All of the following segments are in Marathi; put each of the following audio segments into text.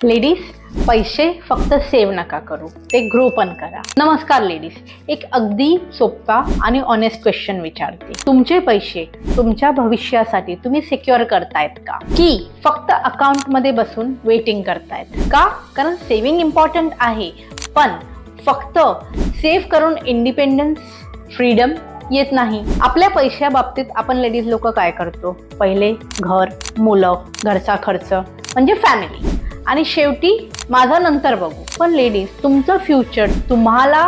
लेडीज, पैसे फक्त सेव्ह नका करू, ते ग्रो पण करा. नमस्कार लेडीज, एक अगदी सोपा आणि ऑनेस्ट क्वेश्चन विचारते. तुमचे पैसे तुमच्या भविष्यासाठी तुम्ही सिक्युअर करतायत का, की फक्त अकाउंट मध्ये बसून वेटिंग करतायत का? कारण सेव्हिंग इम्पॉर्टंट आहे, पण फक्त सेव्ह करून इंडिपेंडन्स, फ्रीडम येत नाही. आपल्या पैशा बाबतीत आपण लेडीज लोक काय करतो? पहिले घर, मुलं, घरचा खर्च म्हणजे फॅमिली, आणि शेवटी माझा नंतर बघू. पण लेडीज, तुमचं फ्युचर तुम्हाला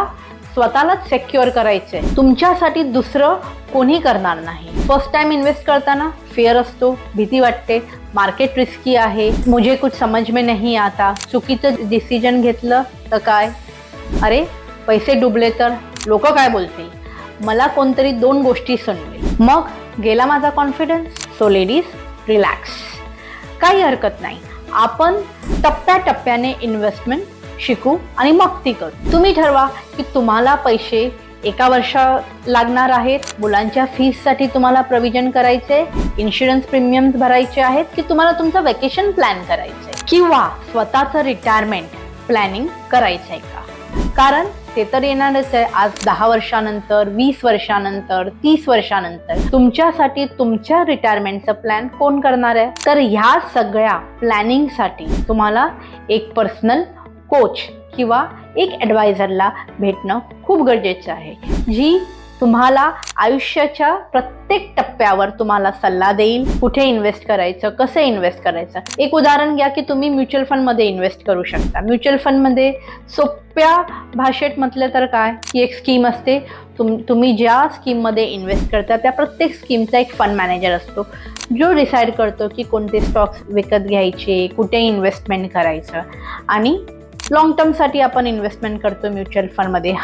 स्वतःलाच सिक्युअर करायचंय. तुमच्यासाठी दुसरं कोणी करणार नाही. फर्स्ट टाइम इन्व्हेस्ट करताना फिअर असतो, भीती वाटते, मार्केट रिस्की आहे, मुझे कुछ समझ में नहीं आता, चुकीचं डिसिजन घेतलं तर काय, अरे पैसे डुबले तर लोक काय बोलतील, मला कोणतरी 2 गोष्टी सुनवेल, मग गेला माझा कॉन्फिडन्स. सो लेडीज, रिलॅक्स, काही हरकत नाही. आपण टप्प्याटप्प्याने इन्व्हेस्टमेंट शिकू आणि मग ती करू. तुम्ही ठरवा की तुम्हाला पैसे एका वर्षात लागणार आहेत, मुलांच्या फीससाठी तुम्हाला प्रोव्हिजन करायचे, इन्शुरन्स प्रीमियम्स भरायचे आहेत, की तुम्हाला तुमचं वेकेशन प्लॅन करायचंय, किंवा स्वतःचं रिटायरमेंट प्लॅनिंग करायचंय का? कारण ते तर येणारच आहे. आज 10 वर्षानंतर, 20 वर्षानंतर, 30 वर्षानंतर तुमच्यासाठी तुमच्या रिटायरमेंटचं प्लॅन कोण करणार आहे? तर ह्या सगळ्या प्लॅनिंगसाठी तुम्हाला एक पर्सनल कोच किंवा एक ॲडवायझरला भेटणं खूप गरजेचं आहे, जी तुम्हाला आयुष्याच्या प्रत्येक टप्प्यावर तुम्हाला सल्ला देईल. कुठे इन्व्हेस्ट करायचं, कसं इन्व्हेस्ट करायचं. एक उदाहरण घ्या की तुम्ही म्युच्युअल फंडमध्ये इन्व्हेस्ट करू शकता. म्युच्युअल फंडमध्ये सोप्या भाषेत म्हटलं तर काय, की एक स्कीम असते. तुम्ही ज्या स्कीममध्ये इन्व्हेस्ट करता त्या प्रत्येक स्कीमचा एक फंड मॅनेजर असतो, जो डिसाईड करतो की कोणते स्टॉक्स विकत घ्यायचे, कुठे इन्व्हेस्टमेंट करायचं, आणि लॉंग टर्मसाठी आपण इन्व्हेस्टमेंट करतो म्युच्युअल फंडमध्ये.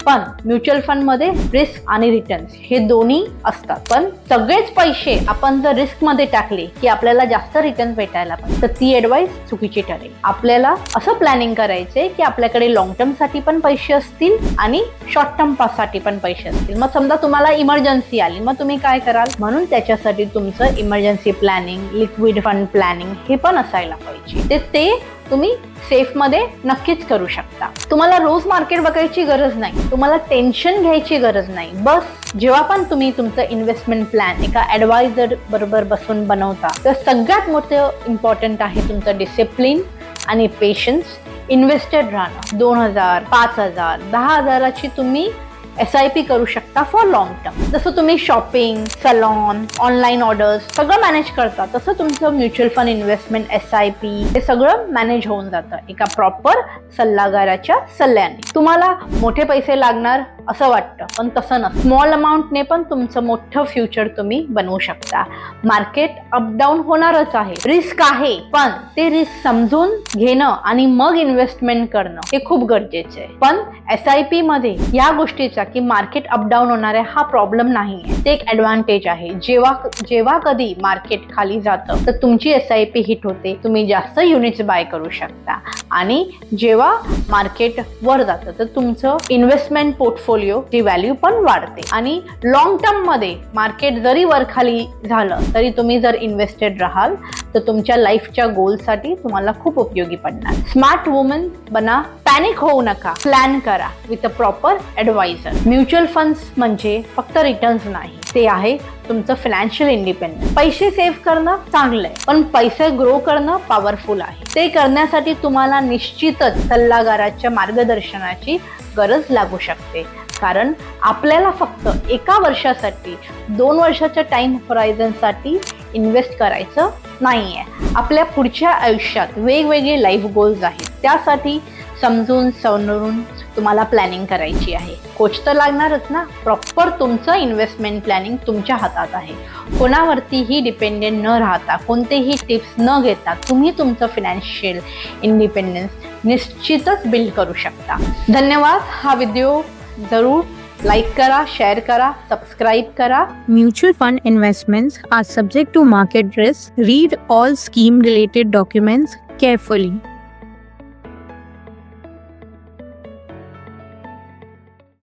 पण म्युच्युअल फंडमध्ये रिस्क आणि रिटर्न्स हे दोन्ही असतात. पण सगळेच पैसे आपण जर रिस्क मध्ये टाकले की आपल्याला जास्त रिटर्न भेटायला पाहिजे, तर ती ॲडवाइस चुकीची ठरेल. आपल्याला असं प्लॅनिंग करायचंय की आपल्याकडे लॉंग टर्म साठी पण पैसे असतील आणि शॉर्ट टर्म साठी पण पैसे असतील. मग समजा तुम्हाला इमर्जन्सी आली, मग तुम्ही काय कराल? म्हणून त्याच्यासाठी तुमचं emergency planning, liquid fund planning हे पण असायला पाहिजे. ते तुम्ही सेफ मध्ये नक्कीच करू शकता. तुम्हाला रोज मार्केट बघायची गरज नाही, तुम्हाला टेन्शन घ्यायची गरज नाही. बस जेव्हा पण तुम्ही तुमचं इन्व्हेस्टमेंट प्लॅन एका ॲडवायझर बरोबर बसून बनवता, तर सगळ्यात मोठं इम्पॉर्टंट आहे तुमचं डिसिप्लिन आणि पेशन्स. इन्व्हेस्टेड राहणं. 2000, 5000, 10,000ची तुम्ही SIP करू शकता फॉर लॉंग टर्म. जसं तुम्ही शॉपिंग, सलॉन, ऑनलाईन ऑर्डर्स सगळं मॅनेज करता, तसं तुमचं म्युच्युअल फंड इन्व्हेस्टमेंट, SIP हे सगळं मॅनेज होऊन जातं एका प्रॉपर सल्लागाराच्या सल्ल्याने. तुम्हाला मोठे पैसे लागणार असं वाटतं, पण तसं नसतं. स्मॉल अमाऊंटने पण तुमचं मोठं फ्युचर तुम्ही बनवू शकता. मार्केट अपडाऊन होणारच आहे, रिस्क आहे, पण ते रिस्क समजून घेणं आणि मग इन्व्हेस्टमेंट करणं हे खूप गरजेचं आहे. पण SIP मध्ये या गोष्टीचा की मार्केट अपडाऊन होणार आहे हा प्रॉब्लेम नाही आहे, ते एक ॲडव्हान्टेज आहे. जेव्हा कधी मार्केट खाली जातं तर तुमची SIP हिट होते, तुम्ही जास्त युनिट्स बाय करू शकता, आणि जेव्हा मार्केट वर जातं तर तुमचं इन्व्हेस्टमेंट पोर्टफोलिओ ची व्हॅल्यू पण वाढते. आणि लॉंग टर्म मध्ये मार्केट जरी वर खाली झालं तरी तुम्ही जर इन्व्हेस्टेड राहाल तर तुमच्या लाईफच्या गोलसाठी तुम्हाला खूप उपयोगी पडणार. स्मार्ट वुमन बना, पॅनिक होऊ नका, प्लॅन करा with a proper adviser. Mutual funds म्हणजे फक्त रिटर्न्स नाही, ते आहे तुमचं फायनान्शियल इंडिपेंडन्स. पैसे सेव्ह करणं चांगलं आहे, पण पैसे ग्रो करणं पॉवरफुल आहे. ते करण्यासाठी तुम्हाला निश्चितच सल्लागाराच्या मार्गदर्शनाची गरज लागू शकते. कारण आपल्याला फक्त एका वर्षासाठी, 2 वर्षाच्या टाइम होरायझनसाठी इन्व्हेस्ट करायचं नाहीये. आपल्या पुढच्या आयुष्यात वेगवेगळे लाईफ गोल्स आहेत, त्यासाठी समजून सवरून तुम्हाला प्लॅनिंग करायची आहे. कोच तर लागणारच ना. प्रॉपर तुमचं इन्व्हेस्टमेंट प्लॅनिंग तुमच्या हातात आहे. कोणावरतीही डिपेंडेंट न राहता, कोणतेही टिप्स न घेता तुम्ही तुमचं फायनान्शियल इंडिपेंडन्स निश्चितच बिल्ड करू शकता. धन्यवाद. हा व्हिडिओ जरूर लाइक करा, शेयर करा, सब्सक्राइब करा. Mutual fund investments are subject to market risk. Read all scheme related documents carefully.